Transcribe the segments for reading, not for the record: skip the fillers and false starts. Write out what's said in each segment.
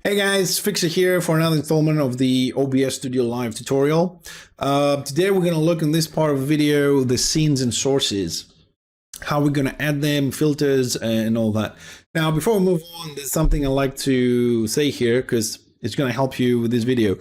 Hey guys, Fixer here for another installment of the OBS Studio live tutorial. Today we're going to look in this part of the video, the scenes and sources, how we're going to add them, filters and all that. Now, before we move on, there's something I like to say here because it's going to help you with this video.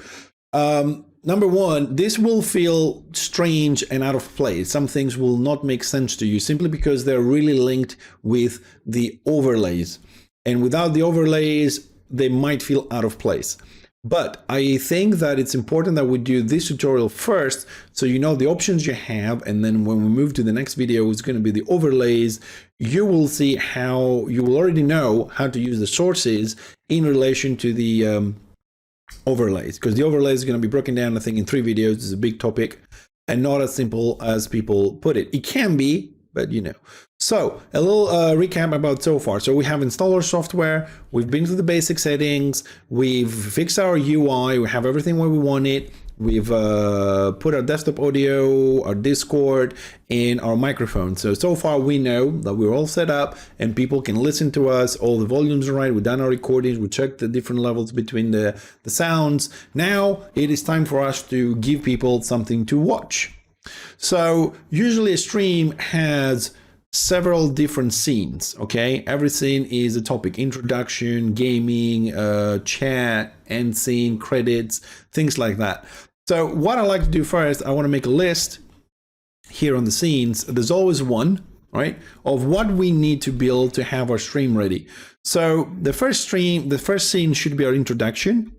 Number one, this will feel strange and out of place. Some things will not make sense to you simply because they're really linked with the overlays. And without the overlays, they might feel out of place. But I think that it's important that we do this tutorial first so you know the options you have, and then when we move to the next video, it's going to be the overlays. You will see how you will already know how to use the sources in relation to the overlays, because the overlays is going to be broken down, I think, in 3 videos. It's a big topic and not as simple as people put it. It can be, but you know. So a little recap about so far. So we have installed our software, we've been through the basic settings, we've fixed our UI, we have everything where we want it, we've put our desktop audio, our Discord, and our microphone. So far we know that we're all set up and people can listen to us, all the volumes are right, we've done our recordings, we checked the different levels between the sounds. Now it is time for us to give people something to watch. So usually a stream has several different scenes, okay? Every scene is a topic: introduction, gaming, chat, end scene, credits, things like that. So what I like to do first, I want to make a list here on the scenes. There's always one, right, of what we need to build to have our stream ready. So the first scene should be our introduction.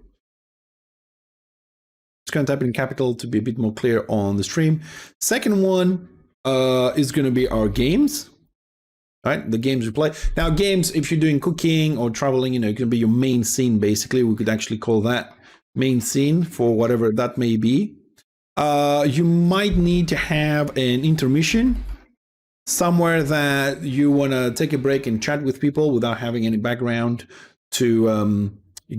Just going to type in capital to be a bit more clear on the stream. Second one is going to be our games, right? The games we play. Now, games, if you're doing cooking or traveling, you know, it can be your main scene, basically. We could actually call that main scene for whatever that may be. You might need to have an intermission, somewhere that you want to take a break and chat with people without having any background to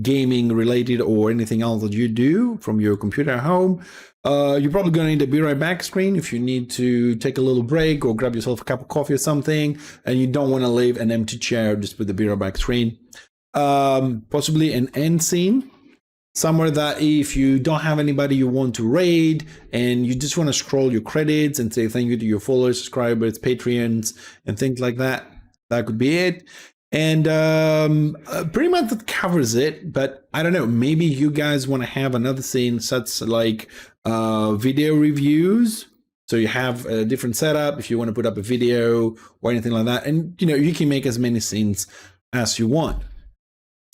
gaming related or anything else that you do from your computer at home. You're probably going to need a be right back screen if you need to take a little break or grab yourself a cup of coffee or something, and you don't want to leave an empty chair just with the be right back screen. Possibly an end scene, somewhere that if you don't have anybody you want to raid and you just want to scroll your credits and say thank you to your followers, subscribers, Patreons, and things like that, that could be it. And pretty much that covers it. But I don't know, maybe you guys want to have another scene such like video reviews. So you have a different setup if you want to put up a video or anything like that. And you know, you can make as many scenes as you want.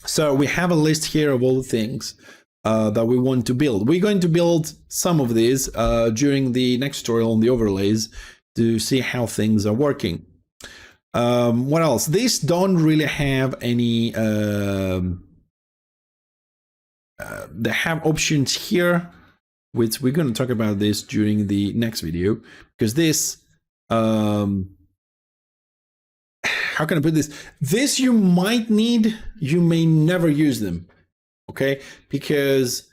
So we have a list here of all the things that we want to build. We're going to build some of these during the next tutorial on the overlays to see how things are working. What else? These don't really have any, they have options here, which we're going to talk about this during the next video, because this, how can I put this? This you might need, you may never use them, okay? Because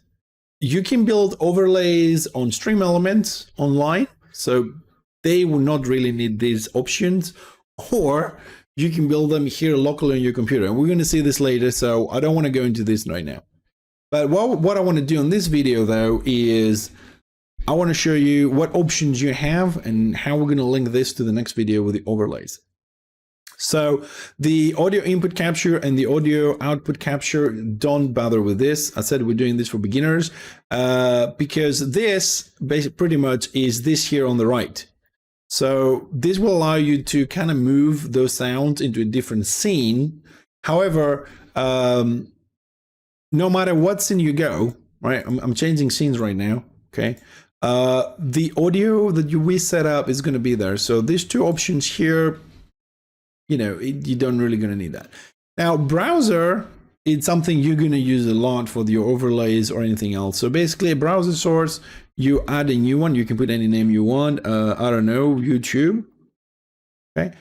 you can build overlays on stream elements online, so they will not really need these options. Or you can build them here locally on your computer. And we're going to see this later, so I don't want to go into this right now. But what I want to do in this video, though, is I want to show you what options you have and how we're going to link this to the next video with the overlays. So the audio input capture and the audio output capture, don't bother with this. I said we're doing this for beginners because this pretty much is this here on the right. So this will allow you to kind of move those sounds into a different scene. However, no matter what scene you go, right? I'm changing scenes right now, okay? The audio that we set up is going to be there. So these 2 options here, you know, you don't really going to need that. Now, browser, it's something you're going to use a lot for your overlays or anything else. So basically a browser source, you add a new one, you can put any name you want, I don't know, YouTube, okay?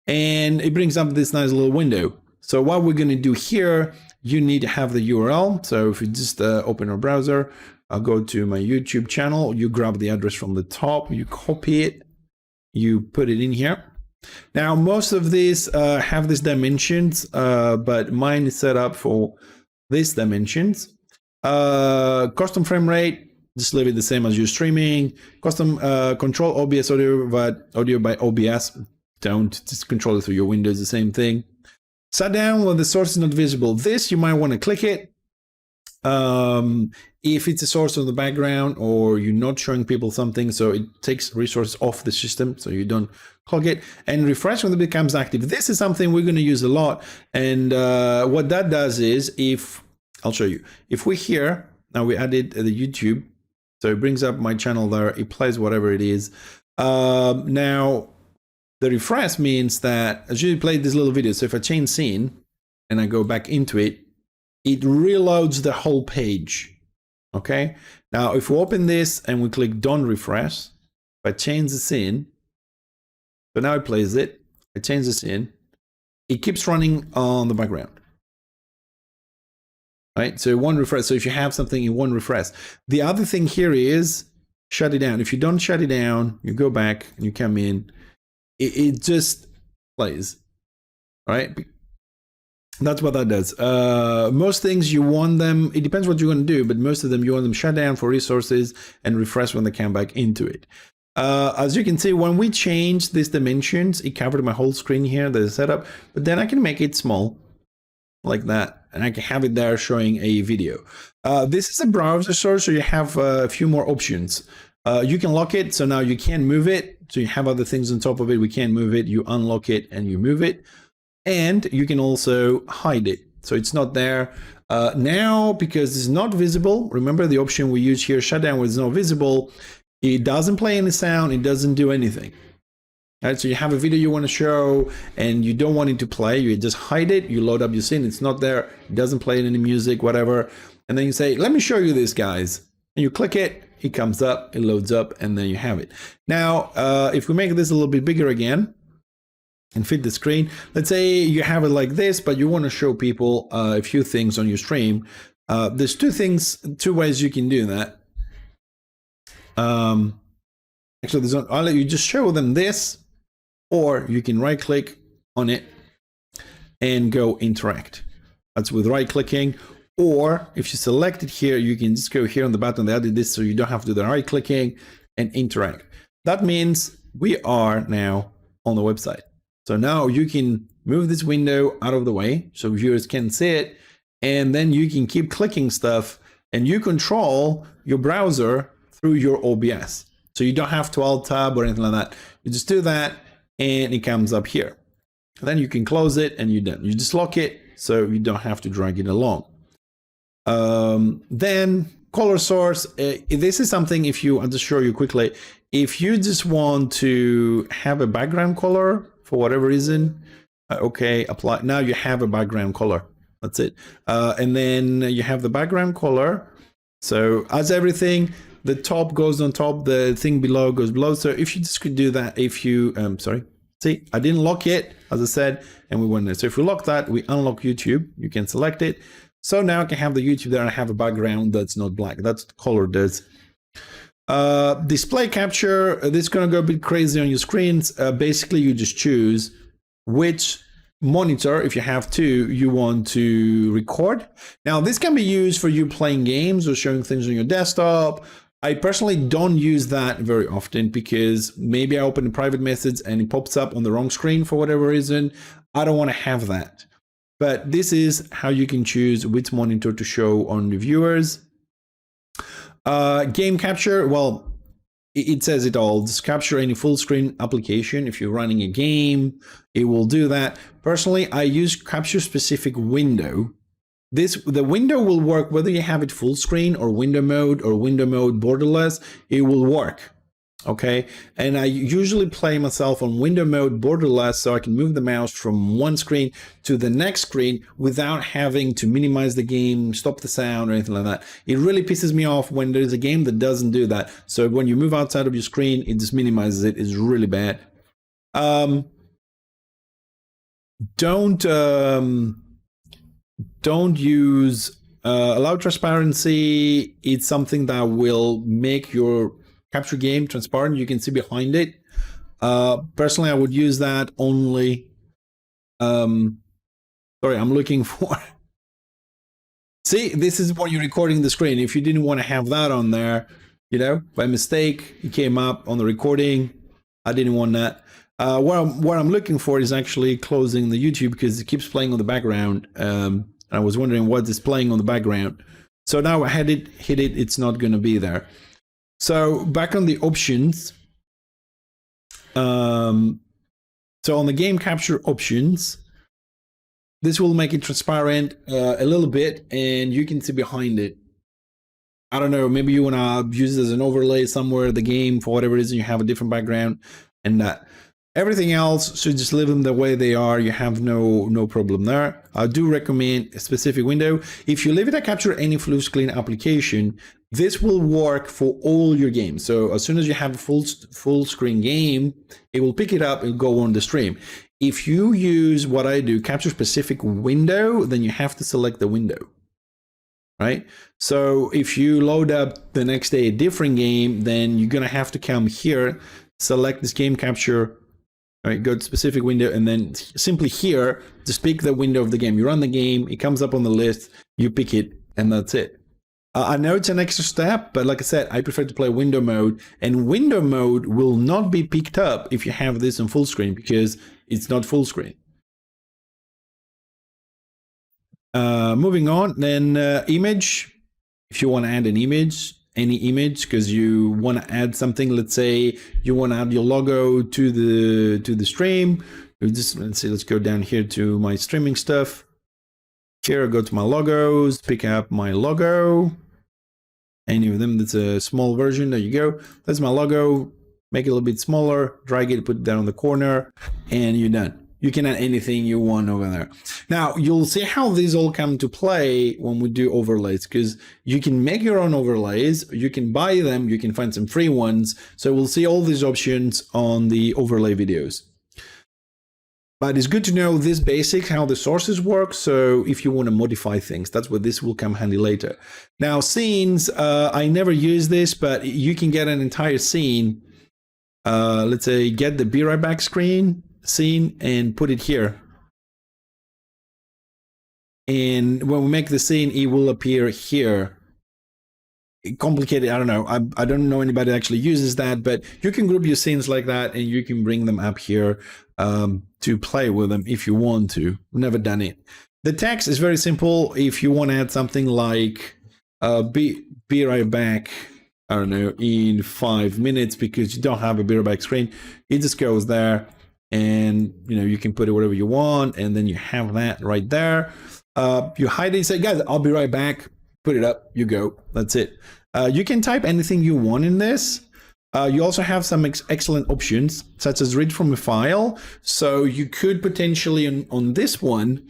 And it brings up this nice little window. So what we're going to do here, you need to have the URL. So if you just open our browser, I'll go to my YouTube channel, you grab the address from the top, you copy it, you put it in here. Now, most of these have these dimensions, but mine is set up for these dimensions. Custom frame rate, just leave it the same as you're streaming. Custom control OBS audio, but audio by OBS. Don't just control it through your windows, the same thing. Shut down when the source is not visible. This, you might want to click it. If it's a source on the background or you're not showing people something, so it takes resources off the system, so you don't clog it, and refresh when it becomes active. This is something we're going to use a lot. And what that does is, if I'll show you, if we here, now we added the YouTube, so it brings up my channel there, it plays whatever it is. Now the refresh means that as you play this little video, so if I change scene and I go back into it, it reloads the whole page. Okay, now if we open this and we click don't refresh, if I change the scene, so now it plays it, I change the scene, it keeps running on the background. Right, so it won't refresh. So if you have something, it won't refresh. The other thing here is shut it down. If you don't shut it down, you go back and you come in, it just plays. All right. That's what that does. Most things you want them, it depends what you want to do, but most of them you want them shut down for resources and refresh when they come back into it. As you can see, when we change these dimensions, it covered my whole screen here, the setup, but then I can make it small like that, and I can have it there showing a video. This is a browser source, so you have a few more options. You can lock it, so now you can't move it. So you have other things on top of it. We can't move it. You unlock it and you move it. And you can also hide it, so it's not there. Now, because it's not visible, remember the option we use here, shutdown when it's not visible, it doesn't play any sound, it doesn't do anything. Right, so you have a video you want to show and you don't want it to play, you just hide it, you load up your scene, it's not there, it doesn't play any music, whatever. And then you say, let me show you this, guys. And you click it, it comes up, it loads up, and then you have it. Now, if we make this a little bit bigger again, and fit the screen. Let's say you have it like this, but you want to show people a few things on your stream. There's two ways you can do that. Actually, I'll let you just show them this, or you can right click on it and go interact. That's with right clicking. Or if you select it here, you can just go here on the button. They added this so you don't have to do the right clicking and interact. That means we are now on the website. So now you can move this window out of the way so viewers can see it, and then you can keep clicking stuff and you control your browser through your OBS. So you don't have to alt tab or anything like that. You just do that and it comes up here. And then you can close it and you're done. You just lock it so you don't have to drag it along. Then color source. This is something, if you, I'll just show you quickly. If you just want to have a background color, for whatever reason, okay, apply. Now you have a background color. That's it. And then you have the background color. So as everything, the top goes on top, the thing below goes below. So if you just could do that, if you, sorry, see, I didn't lock it, as I said, and we went there. So if we lock that, we unlock YouTube, you can select it. So now I can have the YouTube there and I have a background that's not black. That's what the color does. Display capture, this is going to go a bit crazy on your screens. Basically, you just choose which monitor, if you have two, you want to record. Now, this can be used for you playing games or showing things on your desktop. I personally don't use that very often because maybe I open a private message and it pops up on the wrong screen for whatever reason. I don't want to have that. But this is how you can choose which monitor to show on the viewers. Game capture, well, it says it all. Just capture any full screen application. If you're running a game, it will do that. Personally, I use capture specific window. The window will work whether you have it full screen or window mode borderless, it will work. Okay, and I usually play myself on window mode borderless so I can move the mouse from one screen to the next screen without having to minimize the game, stop the sound or anything like that. It really pisses me off when there's a game that doesn't do that. So when you move outside of your screen, it just minimizes it. It's really bad. Don't use allow transparency. It's something that will make your capture game transparent. You can see behind it. Personally, I would use that only. Sorry, I'm looking for See, this is what you're recording the screen. If you didn't want to have that on there, you know, by mistake, it came up on the recording. I didn't want that. What I'm looking for is actually closing the YouTube because it keeps playing on the background. I was wondering what is playing on the background. So now I hit it, it's not going to be there. So back on the options. So on the game capture options, this will make it transparent a little bit and you can see behind it. I don't know, maybe you want to use it as an overlay somewhere the game for whatever reason, you have a different background and that. Everything else should just leave them the way they are. You have no problem there. I do recommend a specific window. If you leave it to capture any full screen application, this will work for all your games. So as soon as you have a full screen game, it will pick it up and go on the stream. If you use what I do, capture specific window, then you have to select the window, right? So if you load up the next day a different game, then you're gonna have to come here, select this game capture, right, go to specific window, and then simply here, just pick the window of the game. You run the game, it comes up on the list, you pick it, and that's it. I know it's an extra step, but like I said, I prefer to play window mode, and window mode will not be picked up if you have this on full screen because it's not full screen. Moving on, then image. If you want to add an image, any image, because you want to add something, let's say you want to add your logo to the stream. Let's go down here to my streaming stuff. Here, go to my logos, pick up my logo. Any of them that's a small version, there you go. That's my logo. Make it a little bit smaller, drag it, put it down in the corner, and you're done. You can add anything you want over there. Now, you'll see how these all come to play when we do overlays, because you can make your own overlays, you can buy them, you can find some free ones. So we'll see all these options on the overlay videos. But it's good to know this basic, how the sources work. So if you want to modify things, that's where this will come handy later. Now, scenes, I never use this, but you can get an entire scene. Let's say get the Be Right Back scene and put it here. And when we make the scene, it will appear here. Complicated, I don't know. I don't know anybody that actually uses that, but you can group your scenes like that and you can bring them up here to play with them if you want to. Never done it. The text is very simple. If you want to add something like be right back, I don't know, in 5 minutes, because you don't have a Be Right Back screen, it just goes there and you can put it wherever you want, and then you have that right there. You hide it, say, guys, I'll be right back. Put it up, you go. That's it. You can type anything you want in this. You also have some excellent options, such as read from a file. So you could potentially, on this one,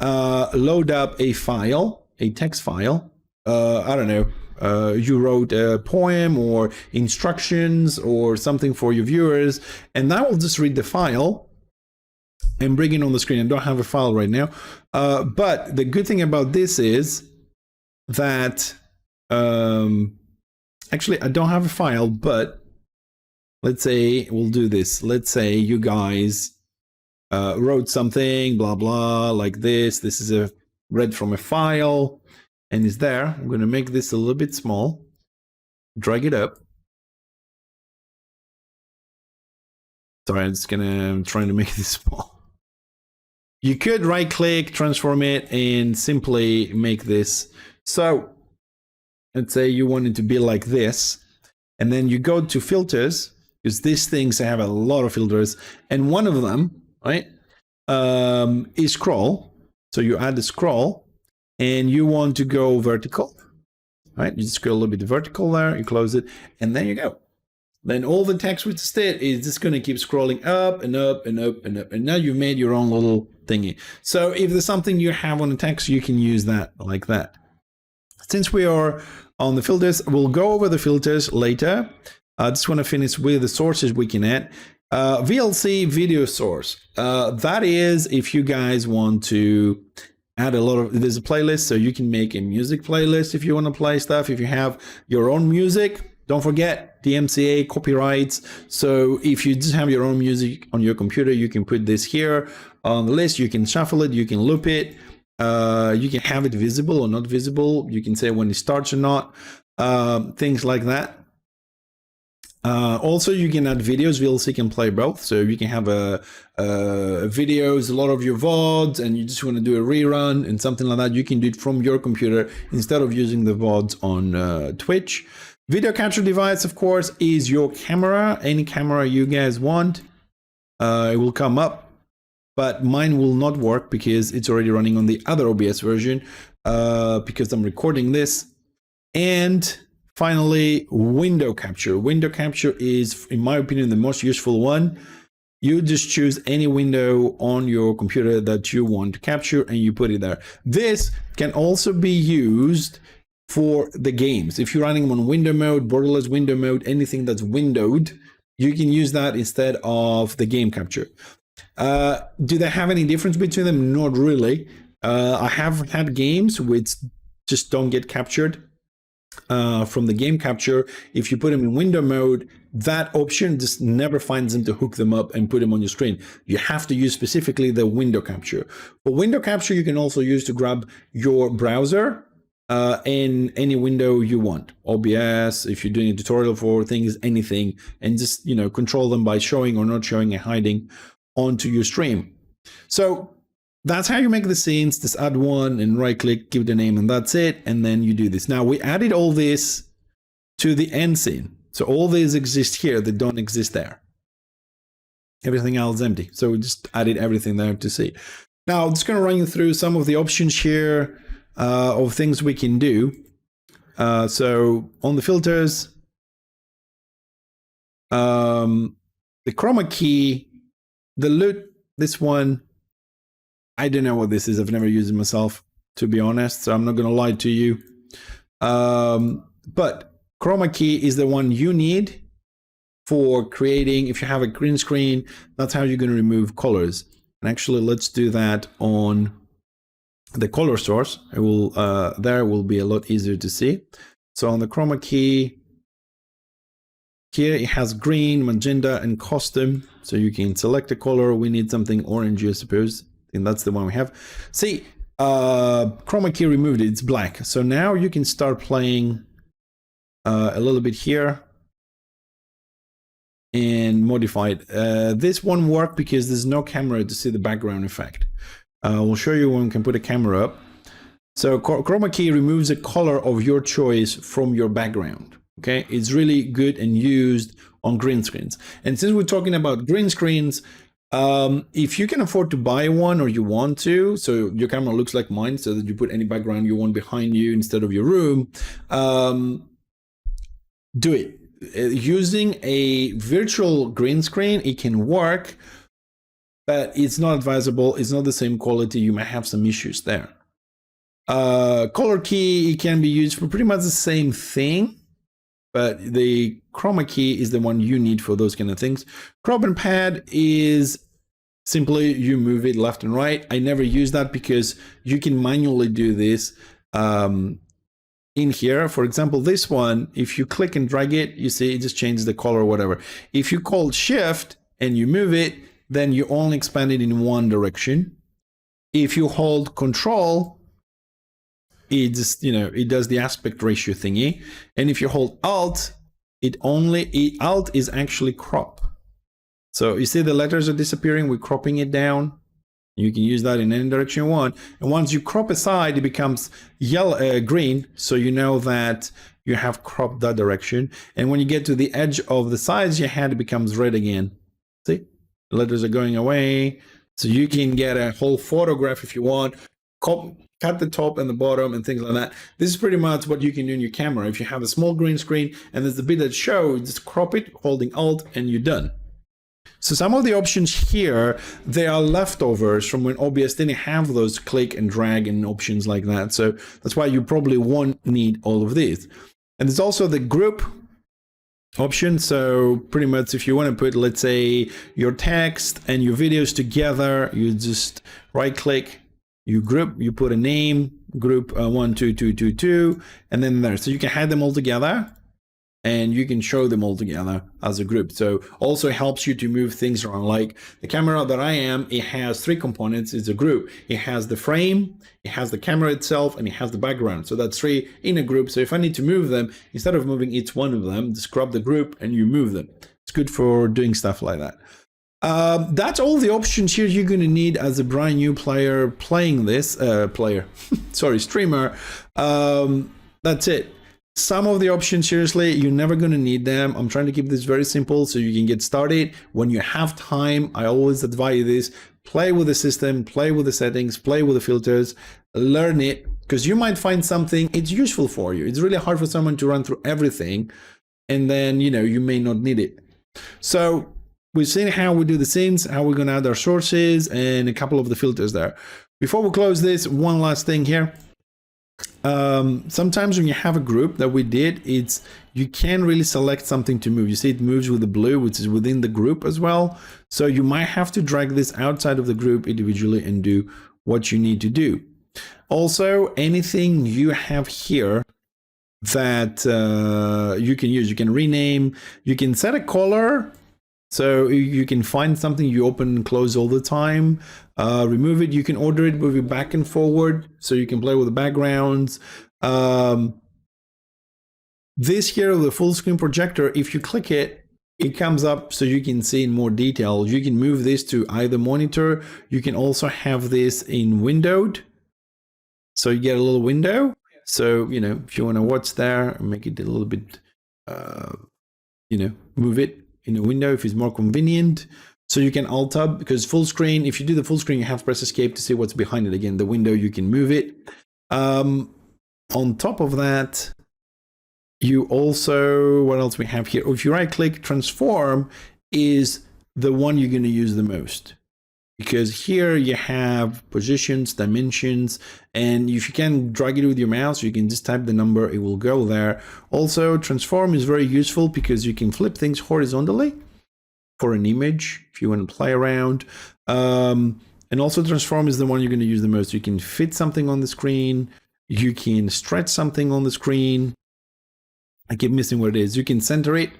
load up a file, a text file. I don't know. You wrote a poem or instructions or something for your viewers, and that will just read the file and bring it on the screen. I don't have a file right now. But the good thing about this is that actually I don't have a file, but let's say we'll do this. Let's say you guys wrote something, blah blah, like this. This is a read from a file and is there. I'm going to make this a little bit small, drag it up. Sorry, I'm trying to make this small. You could right click, transform it, and simply make this. So let's say you want it to be like this, and then you go to filters, because these things have a lot of filters, and one of them, right, is scroll. So you add the scroll, and you want to go vertical, right? You just go a little bit vertical there, you close it, and there you go. Then all the text with the state is just going to keep scrolling up and up and up and up, and now you've made your own little thingy. So if there's something you have on the text, you can use that like that. Since we are on the filters, we'll go over the filters later. I just want to finish with the sources we can add. VLC video source. That is if you guys want to add a lot of, there's a playlist, so you can make a music playlist if you want to play stuff. If you have your own music, don't forget DMCA copyrights. So if you just have your own music on your computer, you can put this here on the list. You can shuffle it, you can loop it. You can have it visible or not visible. You can say when it starts or not, things like that. Also, you can add videos. VLC can play both. So you can have videos, a lot of your VODs, and you just want to do a rerun and something like that. You can do it from your computer instead of using the VODs on Twitch. Video capture device, of course, is your camera. Any camera you guys want, it will come up. But mine will not work because it's already running on the other OBS version because I'm recording this. And finally, window capture. Window capture is, in my opinion, the most useful one. You just choose any window on your computer that you want to capture and you put it there. This can also be used for the games. If you're running them on window mode, borderless window mode, anything that's windowed, you can use that instead of the game capture. Do they have any difference between them? Not really. I have had games which just don't get captured from the game capture. If you put them in window mode, that option just never finds them to hook them up and put them on your screen. You have to use specifically the window capture. For window capture, you can also use to grab your browser in any window you want. OBS, if you're doing a tutorial for things, anything, and just, you know, control them by showing or not showing and hiding onto your stream. So that's how you make the scenes. Just add one and right click, give it a name, and that's it. And then you do this. Now we added all this to the end scene. So all these exist here that don't exist there. Everything else is empty. So we just added everything there to see. Now I'm just going to run you through some of the options here of things we can do. So on the filters, the Chroma Key, the loot, this one, I don't know what this is. I've never used it myself, to be honest, so I'm not going to lie to you. But Chroma Key is the one you need for creating, if you have a green screen, that's how you're going to remove colors. And actually, let's do that on the color source. It will, there will be a lot easier to see. So on the Chroma Key, here it has green, magenta, and custom. So you can select a color. We need something orange, I suppose. And that's the one we have. See, Chroma Key removed it. It's black. So now you can start playing a little bit here and modify it. This won't work because there's no camera to see the background effect. We'll show you when we can put a camera up. So Chroma Key removes a color of your choice from your background. Okay, it's really good and used on green screens. And since we're talking about green screens, if you can afford to buy one or you want to, so your camera looks like mine, so that you put any background you want behind you instead of your room, do it. Using a virtual green screen, it can work, but it's not advisable. It's not the same quality. You may have some issues there. Color Key, it can be used for pretty much the same thing, but the Chroma Key is the one you need for those kind of things. Crop and pad is simply you move it left and right. I never use that because you can manually do this in here. For example, this one, if you click and drag it, you see it just changes the color or whatever. If you hold Shift and you move it, then you only expand it in one direction. If you hold Control, it just, you know, it does the aspect ratio thingy. And if you hold Alt, Alt is actually crop. So you see the letters are disappearing, we're cropping it down. You can use that in any direction you want. And once you crop a side, it becomes yellow, green. So you know that you have cropped that direction. And when you get to the edge of the sides you had, it becomes red again. See, the letters are going away. So you can get a whole photograph if you want. Cut the top and the bottom and things like that. This is pretty much what you can do in your camera. If you have a small green screen and there's the bit that shows, just crop it, holding Alt, and you're done. So some of the options here, they are leftovers from when OBS didn't have those click and drag and options like that. So that's why you probably won't need all of these. And there's also the group option. So pretty much if you want to put, let's say, your text and your videos together, you just right click, you group, you put a name, group 1, 2, 2, 2, 2, and then there. So you can hide them all together. and you can show them all together as a group. So also helps you to move things around. Like the camera that I am, it has 3 components. It's a group. It has the frame, it has the camera itself, and it has the background. So that's 3 in a group. So if I need to move them, instead of moving each one of them, just grab the group and you move them. It's good for doing stuff like that. That's all the options here you're going to need as a brand new player playing this, streamer. That's it. Some of the options, seriously, you're never going to need them. I'm trying to keep this very simple so you can get started. When you have time, I always advise this, play with the system, play with the settings, play with the filters, learn it, because you might find something it's useful for you. It's really hard for someone to run through everything, and then, you know, you may not need it. So we've seen how we do the scenes, how we're going to add our sources, and a couple of the filters there. Before we close this, one last thing here. Sometimes when you have a group that we did, you can really select something to move. You see it moves with the blue, which is within the group as well. So you might have to drag this outside of the group individually and do what you need to do. Also, anything you have here that you can use, you can rename, you can set a color. So you can find something you open and close all the time, remove it. You can order it, move it back and forward, so you can play with the backgrounds. This here, the full screen projector, if you click it, it comes up so you can see in more detail. You can move this to either monitor. You can also have this in windowed. So you get a little window. So, you know, if you want to watch there, make it a little bit, you know, move it in a window if it's more convenient. So you can alt tab, because full screen, if you do the full screen, you have to press escape to see what's behind it. Again, the window, you can move it. On top of that, you also, what else we have here? If you right click, transform is the one you're going to use the most, because here you have positions, dimensions, and if you can drag it with your mouse, you can just type the number, it will go there. Also, transform is very useful because you can flip things horizontally for an image if you want to play around. And also transform is the one you're going to use the most. You can fit something on the screen, you can stretch something on the screen. I keep missing what it is. You can center it.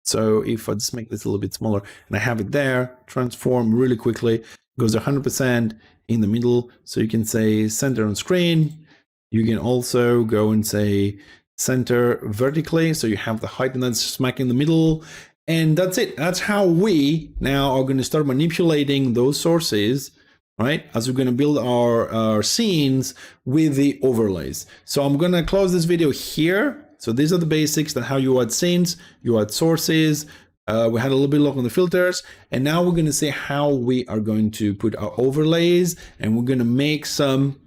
So if I just make this a little bit smaller and I have it there, transform really quickly, goes 100% in the middle. So you can say center on screen. You can also go and say center vertically. So you have the height and that's smack in the middle. And that's it. That's how we now are going to start manipulating those sources, right? As we're going to build our scenes with the overlays. So I'm going to close this video here. So these are the basics, that how you add scenes, you add sources. We had a little bit look on the filters, and now we're going to see how we are going to put our overlays, and we're going to make some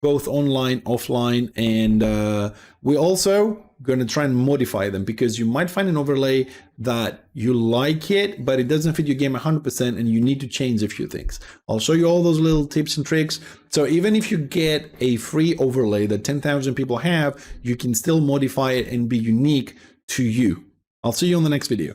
both online, offline, and we also going to try and modify them, because you might find an overlay that you like it, but it doesn't fit your game 100% and you need to change a few things. I'll show you all those little tips and tricks. So even if you get a free overlay that 10,000 people have, you can still modify it and be unique to you. I'll see you on the next video.